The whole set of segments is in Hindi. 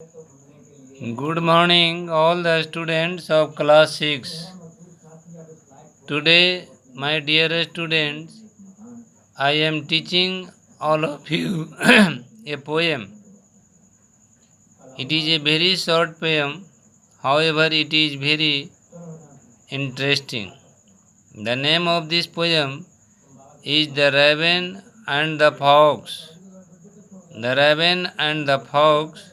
Good morning, all the students of class 6. Today, my dear students, I am teaching all of you a poem. It is a very short poem, however, it is very interesting. The name of this poem is The Raven and the Fox. The Raven and the Fox,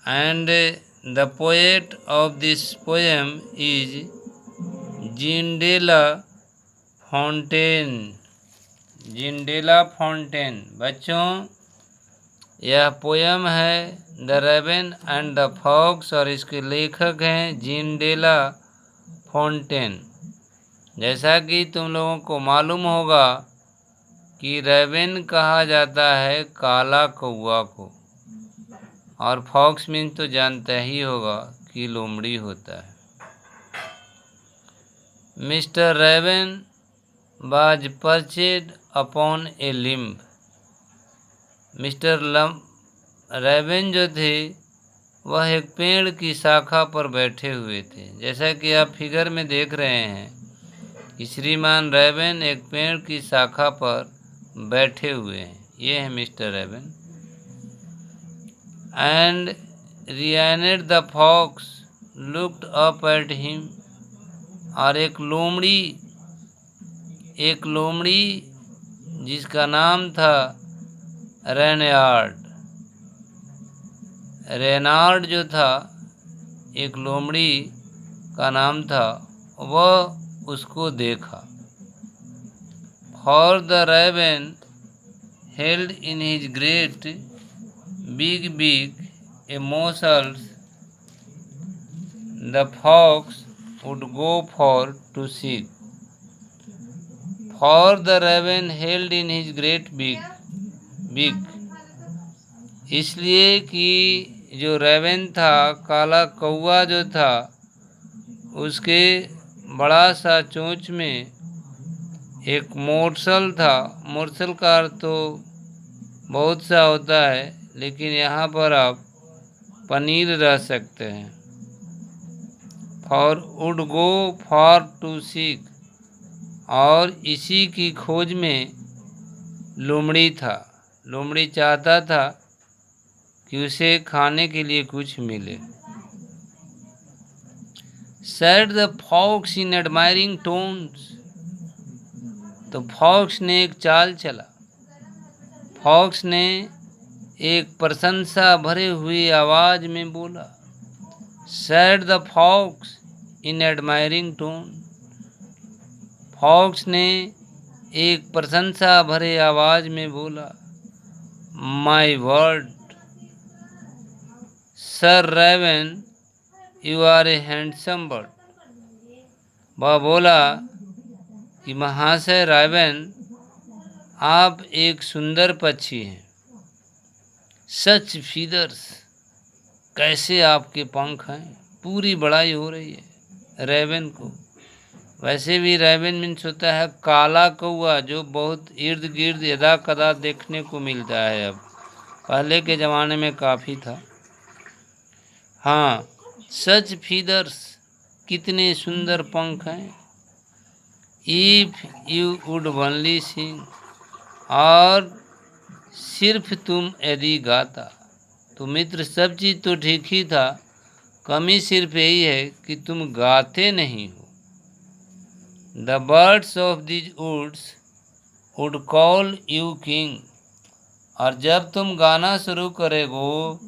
and the poet of this poem is Jean de la Fontaine. Jean de la Fontaine. बच्चों, यह पोयम है the raven and the fox और इसके लेखक हैं जीन डे ला फॉन्टेन। जैसा कि तुम लोगों को मालूम होगा कि रेवन कहा जाता है काला कौवा को, और फॉक्स मीन्स तो जानता ही होगा कि लोमड़ी होता है। Mister raven was perched upon a limb. Mister raven जो थे वह एक पेड़ की शाखा पर बैठे हुए थे। जैसा कि आप फिगर में देख रहे हैं कि श्रीमान रेवन एक पेड़ की शाखा पर बैठे हुए हैं। ये है mister raven. And Reynard the fox looked up at him, और एक लोमड़ी जिसका नाम था रेनार्ड जो था, एक लोमड़ी का नाम था, वह उसको देखा। For the raven held in his great big a morsels the fox would go for to seek. For the raven held in his great big, इसलिए कि जो रेवन था, काला कौवा जो था, उसके बड़ा सा चोंच में एक मोरसल था। मोरसल का अर्थ तो बहुत सा होता है, लेकिन यहाँ पर आप पनीर रह सकते हैं। For would go for to seek, और इसी की खोज में लोमड़ी था। लोमड़ी चाहता था कि उसे खाने के लिए कुछ मिले। Said the fox in admiring tones, तो फॉक्स ने एक चाल चला। फॉक्स ने एक प्रशंसा भरे हुई आवाज में बोला। Said the fox in admiring tone, fox ने एक प्रशंसा भरे आवाज में बोला, my word sir raven you are a handsome bird. वह बोला कि महाशय रेवन, आप एक सुंदर पक्षी हैं। सच फीदर्स, कैसे आपके पंख हैं। पूरी बड़ाई हो रही है रेवन को। वैसे भी रेवन मीन्स होता है काला कौवा, जो बहुत इर्द गिर्द यदा कदा देखने को मिलता है। अब पहले के ज़माने में काफ़ी था। हाँ, सच फीदर्स, कितने सुंदर पंख हैं। इफ यू वुड ओनली सिंग, और सिर्फ तुम यदि गाता। तो मित्र, सब चीज़ तो ठीक ही था, कमी सिर्फ यही है कि तुम गाते नहीं हो। The birds of these woods would call you king, और जब तुम गाना शुरू करेगो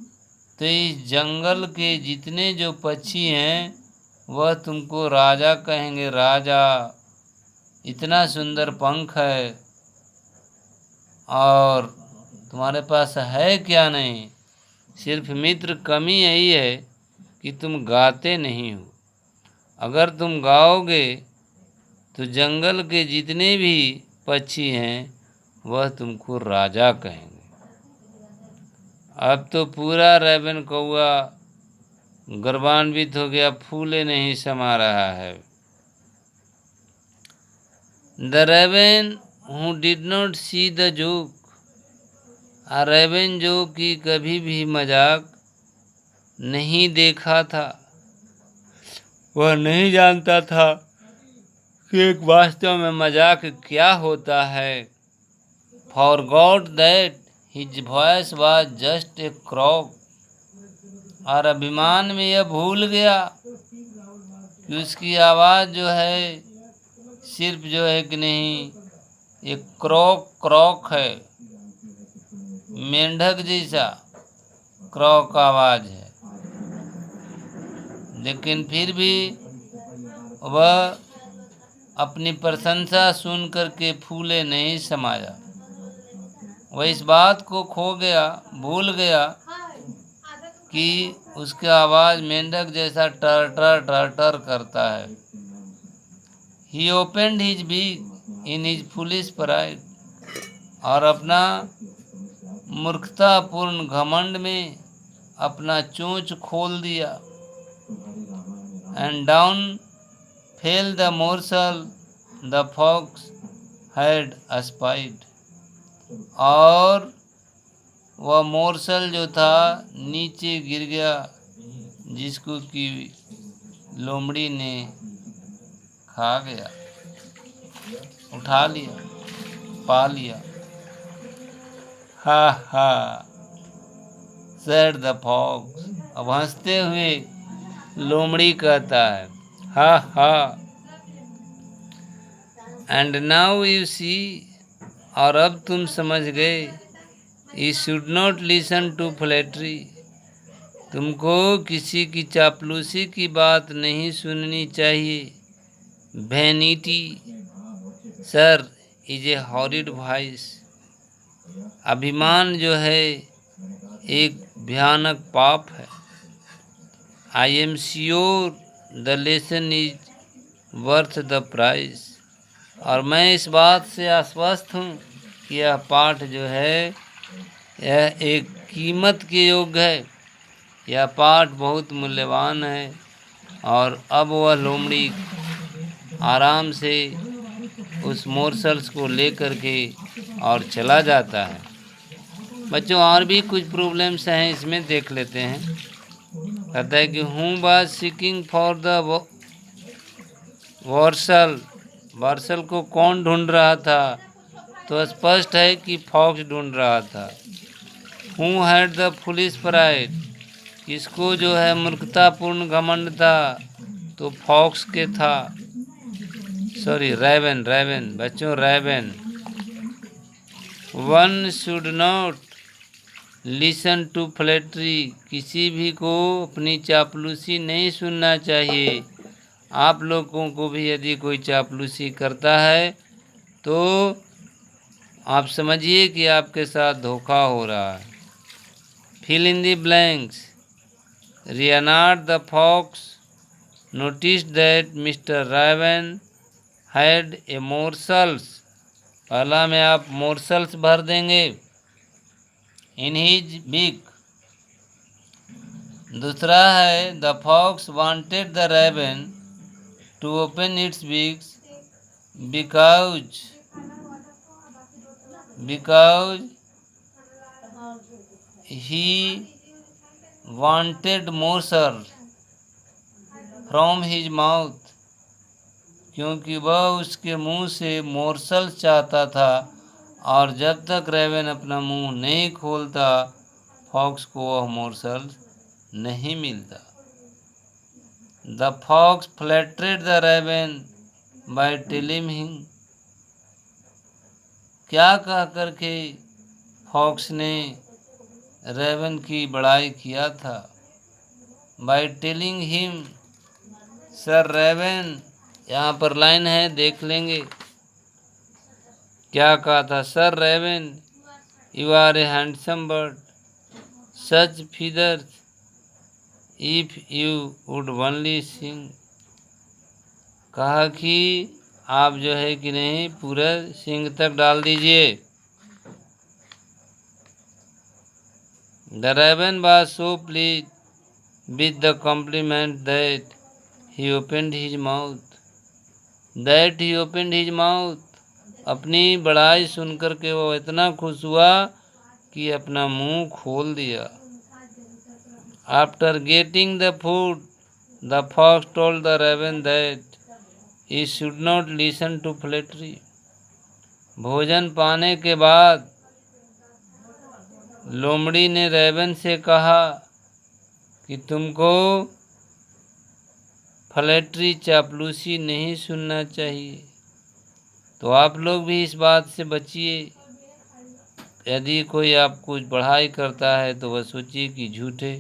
तो इस जंगल के जितने जो पक्षी हैं वह तुमको राजा कहेंगे। राजा, इतना सुंदर पंख है, और तुम्हारे पास है क्या नहीं। सिर्फ मित्र कमी यही है कि तुम गाते नहीं हो। अगर तुम गाओगे तो जंगल के जितने भी पक्षी हैं वह तुमको राजा कहेंगे। अब तो पूरा रेवन कौवा गर्वान्वित हो गया, फूले नहीं समा रहा है। The raven who did not see the joke, raven जो कि कभी भी मजाक नहीं देखा था, वह नहीं जानता था कि एक वास्तव में मजाक क्या होता है। Forgot that his voice was just a croak, और अभिमान में यह भूल गया कि उसकी आवाज़ जो है सिर्फ जो है कि नहीं एक क्रॉक क्रॉक है, मेंढक जैसा क्रॉक आवाज़ है। लेकिन फिर भी वह अपनी प्रशंसा सुन करके फूले नहीं समाया। वह इस बात को खो गया, भूल गया कि उसकी आवाज़ मेंढक जैसा टर टर टर टर करता है। He opened his beak in his foolish pride, और अपना मूर्खतापूर्ण घमंड में अपना चोंच खोल दिया। And down fell the morsel the fox had espied, और वह मोरसल जो था नीचे गिर गया जिसको कि लोमड़ी ने खा गया, उठा लिया, पा लिया। हा हा said the fox, अब हंसते हुए लोमड़ी कहता है हा हा। एंड नाउ यू सी, और अब तुम समझ गए, you should not listen to flattery, तुमको किसी की चापलूसी की बात नहीं सुननी चाहिए। Vanity sir is a horrid voice, अभिमान जो है एक भयानक पाप है। I am sure the lesson is worth the price, और मैं इस बात से आश्वस्त हूँ कि यह पाठ जो है यह एक कीमत के योग्य है, यह पाठ बहुत मूल्यवान है। और अब वह लोमड़ी आराम से उस मोरसल्स को लेकर के और चला जाता है। बच्चों और भी कुछ प्रॉब्लम्स हैं, इसमें देख लेते हैं। कहता है कि हूँ was seeking for the Vercel, Vercel को कौन ढूंढ रहा था, तो स्पष्ट है कि फॉक्स ढूंढ रहा था। Who had the foolish pride, किसको जो है मूर्खतापूर्ण घमंड था, तो फॉक्स के था, सॉरी रेवन, रेवन बच्चों raven. One should not listen to flattery, किसी भी को अपनी चापलूसी नहीं सुनना चाहिए। आप लोगों को भी यदि कोई चापलूसी करता है तो आप समझिए कि आपके साथ धोखा हो रहा है। Fill in the blanks, Reynard the fox noticed that Mr. Raven had a morsels, पहला में आप मोरसल्स भर देंगे, इन हिज बिग। दूसरा है the fox wanted the raven to open its bigs because he wanted morsel from his mouth, क्योंकि वह उसके मुंह से मोरसल चाहता था, और जब तक रेवन अपना मुंह नहीं खोलता फॉक्स को वह मोरसल नहीं मिलता। The fox flattered the raven by telling him, क्या कह करके फॉक्स ने रेवन की बड़ाई किया था। By telling him, sir raven, यहाँ पर लाइन है देख लेंगे क्या कहा था। Sir raven you are a handsome bird, such feathers if you would only sing, कहा कि आप जो है कि नहीं पूरे सिंग तक डाल दीजिए। The raven was so please with the compliment that he opened his mouth, अपनी बड़ाई सुन कर के वो इतना खुश हुआ कि अपना मुंह खोल दिया। After getting the food the fox told the raven that he should not listen to flattery. भोजन पाने के बाद लोमड़ी ने रेवन से कहा कि तुमको फ्लैटरी चापलूसी नहीं सुनना चाहिए। तो आप लोग भी इस बात से बचिए। यदि कोई आपको बढ़ाई करता है तो वह सोचिए कि झूठे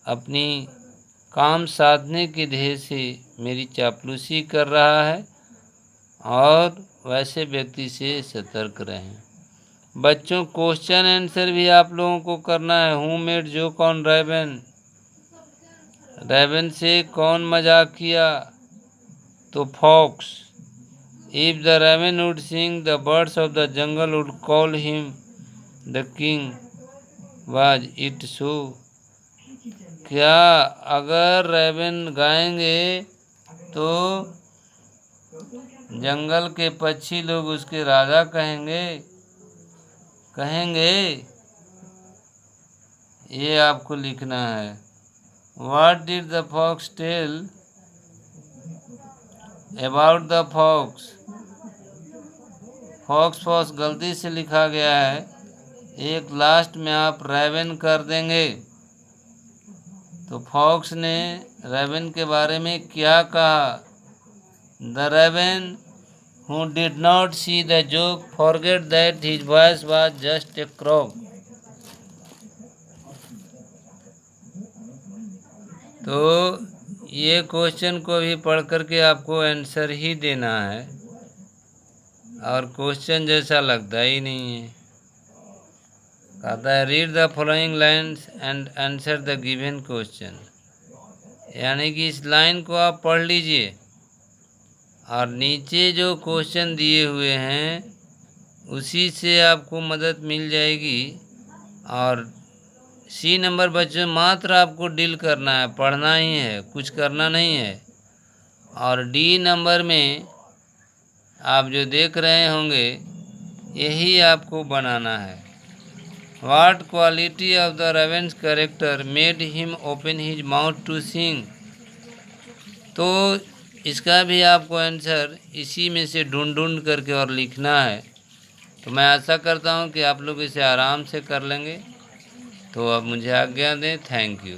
अपनी काम साधने के ध्येय से मेरी चापलूसी कर रहा है, और वैसे व्यक्ति से सतर्क रहें। बच्चों, क्वेश्चन आंसर भी आप लोगों को करना है। Who made joke on raven? Raven से कौन मजाक किया? तो fox. If the raven would sing the birds of the jungle would call him the king, was it so? क्या अगर रेवन गाएंगे तो जंगल के पक्षी लोग उसके राजा कहेंगे? ये आपको लिखना है। What did the fox tell about the fox? Fox गलती से लिखा गया है, एक लास्ट में आप रेवन कर देंगे। तो फॉक्स ने रेवन के बारे में क्या कहा? The raven who did not see the joke forget that his voice was just a croak। तो ये क्वेश्चन को भी पढ़ करके आपको आंसर ही देना है, और क्वेश्चन जैसा लगता ही नहीं है। कहता है read the following lines and answer the given question, यानी कि इस लाइन को आप पढ़ लीजिए और नीचे जो क्वेश्चन दिए हुए हैं उसी से आपको मदद मिल जाएगी। और सी नंबर बच्चों मात्र आपको डील करना है, पढ़ना ही है, कुछ करना नहीं है। और डी नंबर में आप जो देख रहे होंगे यही आपको बनाना है। What quality of the raven's character made him open his mouth to sing? तो इसका भी आपको आंसर इसी में से ढूंढ करके और लिखना है। तो मैं आशा करता हूँ कि आप लोग इसे आराम से कर लेंगे। तो अब मुझे आज्ञा दें। Thank you.